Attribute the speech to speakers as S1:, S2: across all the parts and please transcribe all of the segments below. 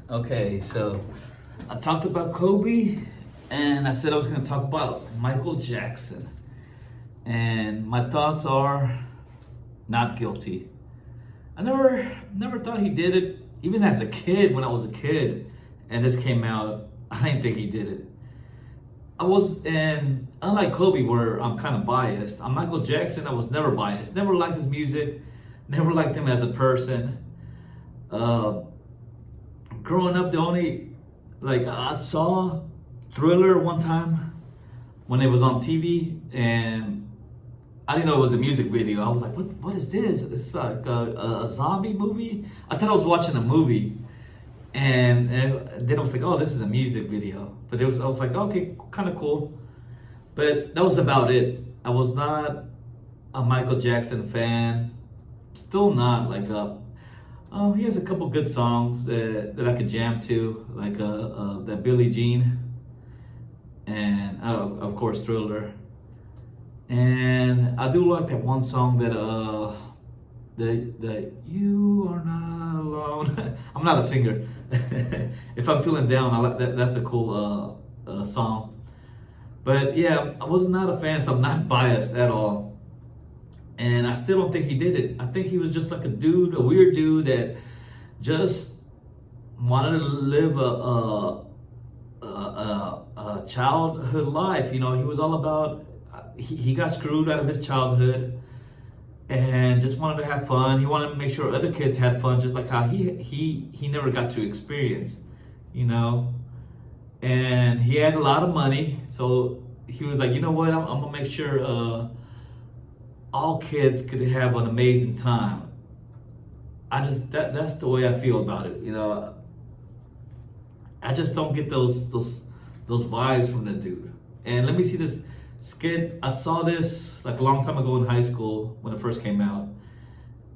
S1: Okay, so I talked about Kobe, and I said I was going to talk about Michael Jackson. And my thoughts are not guilty. I never thought he did it. Even as a kid, when I was a kid, and this came out, I didn't think he did it. And unlike Kobe, where I'm kind of biased, on Michael Jackson, I was never biased. Never liked his music, never liked him as a person. Uh, Growing up, the only I saw Thriller one time when it was on TV, and I didn't know it was a music video. I was like, "What is this? It's like a zombie movie." I thought I was watching a movie, and then I was like, "Oh, this is a music video." But I was like, "Okay, kind of cool," but that was about it. I was not a Michael Jackson fan. Still not he has a couple good songs that I could jam to, like that Billie Jean, and of course Thriller. And I do like that one song that you are not alone. I'm not a singer. If I'm feeling down, I like that. That's a cool song. But yeah, I was not a fan, so I'm not biased at all. And I still don't think he did it. I think he was just like a weird dude that just wanted to live a childhood life. You know, he was all about, he got screwed out of his childhood and just wanted to have fun. He wanted to make sure other kids had fun, just like how he never got to experience, you know. And he had a lot of money, so he was like, you know what, I'm gonna make sure all kids could have an amazing time. That's the way I feel about it. You know, I just don't get those vibes from the dude. And let me see this skit. I saw this like a long time ago in high school when it first came out,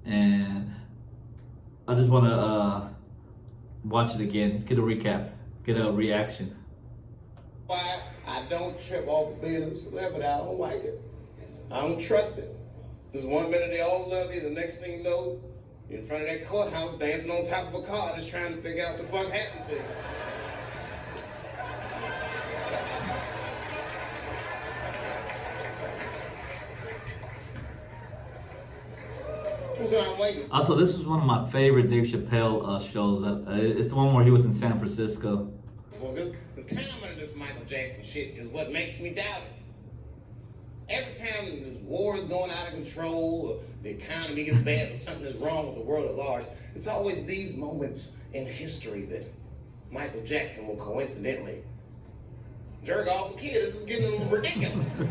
S1: and I just want to watch it again, get a recap, get a reaction.
S2: Why I don't trip off the business celebrity, I don't like it. I don't trust it. Just 1 minute they all love you, the next thing you know, you're in front of that courthouse dancing on top of a car just trying to figure out what the fuck happened to you. That's what I'm waiting.
S1: Also, this is one of my favorite Dave Chappelle shows. It's the one where he was in San Francisco.
S2: Well, the timing of this Michael Jackson shit is what makes me doubt it. Every time this war is going out of control, or the economy gets bad, or something is wrong with the world at large, it's always these moments in history that Michael Jackson will coincidentally jerk off a kid. This is getting ridiculous.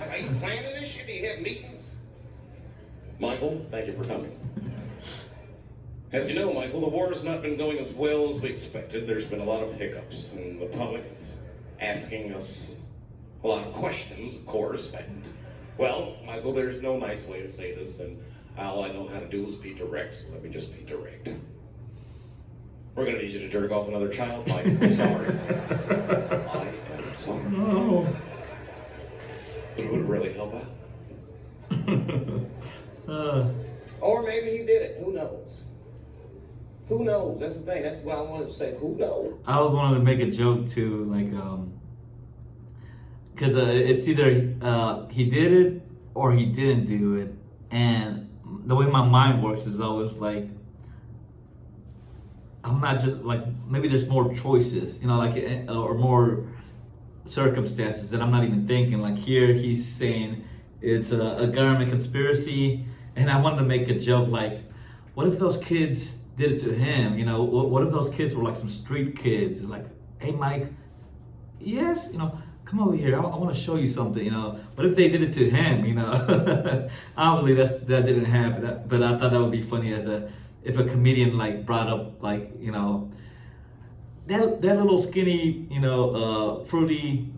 S2: Are you planning this shit? Do you have meetings? Michael, thank you for coming. As you know, Michael, the war has not been going as well as we expected. There's been a lot of hiccups, and the public is asking us a lot of questions, of course, and, well, Michael, there's no nice way to say this, and all I know how to do is be direct, so let me just be direct. We're gonna need you to jerk off another child, Mike. I'm sorry. I am sorry.
S1: No.
S2: It would really help
S1: uh,
S2: out. Or maybe he did it. Who knows? Who knows? That's the thing. That's what I wanted to say. Who knows?
S1: I always wanted to make a joke too, because it's either he did it or he didn't do it, and the way my mind works is always like, I'm not just like, maybe there's more choices, you know, or more circumstances that I'm not even thinking. Like here, he's saying it's a government conspiracy, and I wanted to make a joke like, what if those kids did it to him? You know, what if those kids were like some street kids? Like, hey, Mike, yes, you know, come over here. I want to show you something. You know, what if they did it to him? You know, obviously that didn't happen. But I thought that would be funny if a comedian like brought up like, you know, that little skinny, you know, fruity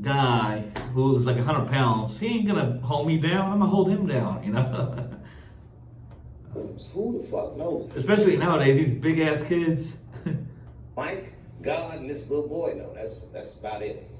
S1: guy who's like 100 pounds. He ain't gonna hold me down. I'm gonna hold him down. You know.
S2: Who the fuck knows?
S1: Especially nowadays, these big ass kids.
S2: Mike, God, and this little boy know. That's about it.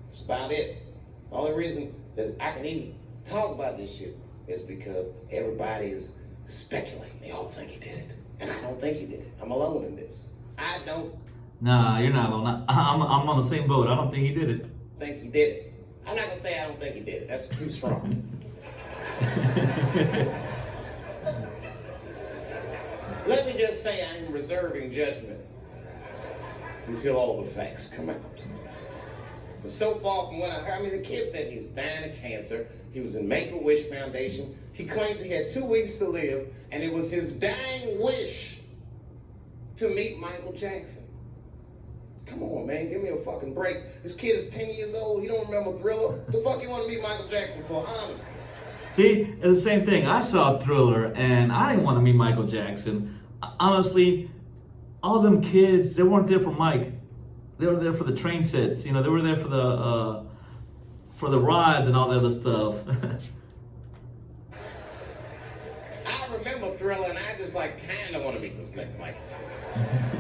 S2: That's about it. The only reason that I can even talk about this shit is because everybody is speculating. They all think he did it. And I don't think he did it. I'm alone in this. I don't
S1: Nah, you're not alone. I'm on the same boat. I don't think he did it.
S2: think he did it. I'm not gonna say I don't think he did it. That's too strong. Let me just say I am reserving judgment until all the facts come out. But so far from what I heard, I mean, the kid said he was dying of cancer. He was in Make-A-Wish Foundation. He claimed he had 2 weeks to live, and it was his dying wish to meet Michael Jackson. Come on, man, give me a fucking break. This kid is 10 years old. You don't remember Thriller? The fuck you want to meet Michael Jackson for, honestly?
S1: See, it's the same thing. I saw Thriller, and I didn't want to meet Michael Jackson. Honestly, all them kids, they weren't there for Mike. They were there for the train sets. You know, they were there for the rides and all that other stuff.
S2: I remember Thriller, and I just like kind of want to meet this nigga, Michael.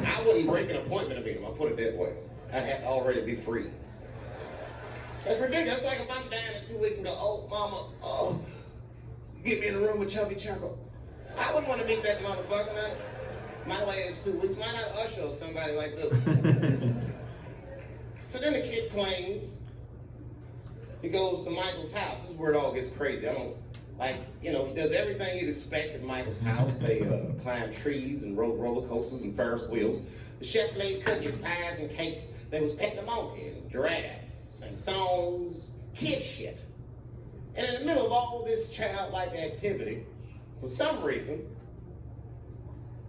S2: I wouldn't break an appointment to meet him. I'll put it that way. I'd have to already be free. That's ridiculous. It's like if I'm dying in 2 weeks and go, oh, mama, oh, get me in the room with Chubby Chuckle. I wouldn't want to meet that motherfucker. Now. My last 2 weeks. Why not Usher or somebody like this? So then the kid claims he goes to Michael's house. This is where it all gets crazy. I don't, like, you know, he does everything you'd expect at Michael's house. They climb trees and rode roller coasters and Ferris wheels. The chef made cookies, pies, and cakes. They was petting a monkey and giraffe, sang songs, kid shit. And in the middle of all this childlike activity, for some reason,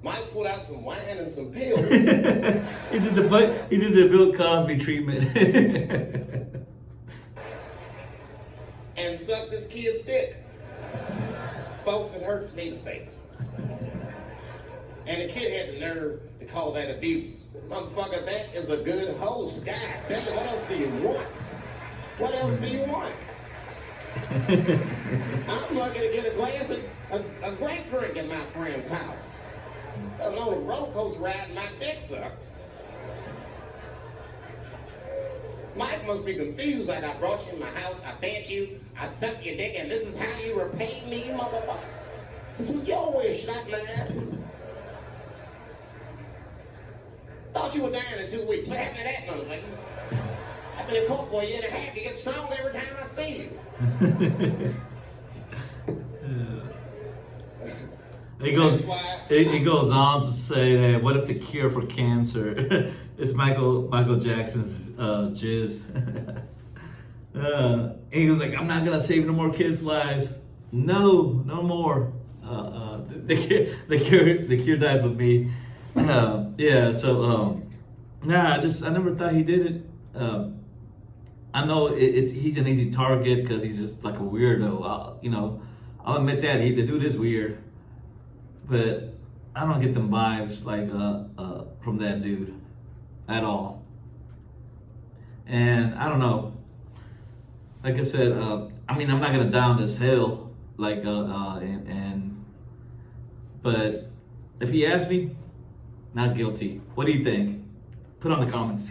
S2: Mike pulled out some wine and some pills.
S1: He did the Bill Cosby treatment.
S2: And sucked this kid's dick. Folks, it hurts me to say it. And the kid had the nerve to call that abuse. Motherfucker, that is a good host. God damn, what else do you want? What else do you want? I'm lucky to get a glass of a grape drink in my friend's house. Let alone a roller coaster ride and my dick sucked. Mike must be confused, like I brought you in my house, I fed you, I sucked your dick, and this is how you repaid me, motherfucker. This was your wish, not mine. Thought you were dying in 2 weeks. What happened to that, motherfuckers? I've been in court for a year and a half. You get stronger every time I see you.
S1: It goes on to say that what if the cure for cancer is Michael Jackson's jizz? And he was like, I'm not gonna save no more kids' lives. No more. The cure dies with me. Yeah. So I never thought he did it. I know he's an easy target because he's just like a weirdo. I'll admit that the dude is weird. But I don't get them vibes like from that dude at all. And I don't know. Like I said, I mean, I'm not gonna down this hill like but if he asks me, not guilty. What do you think? Put on the comments.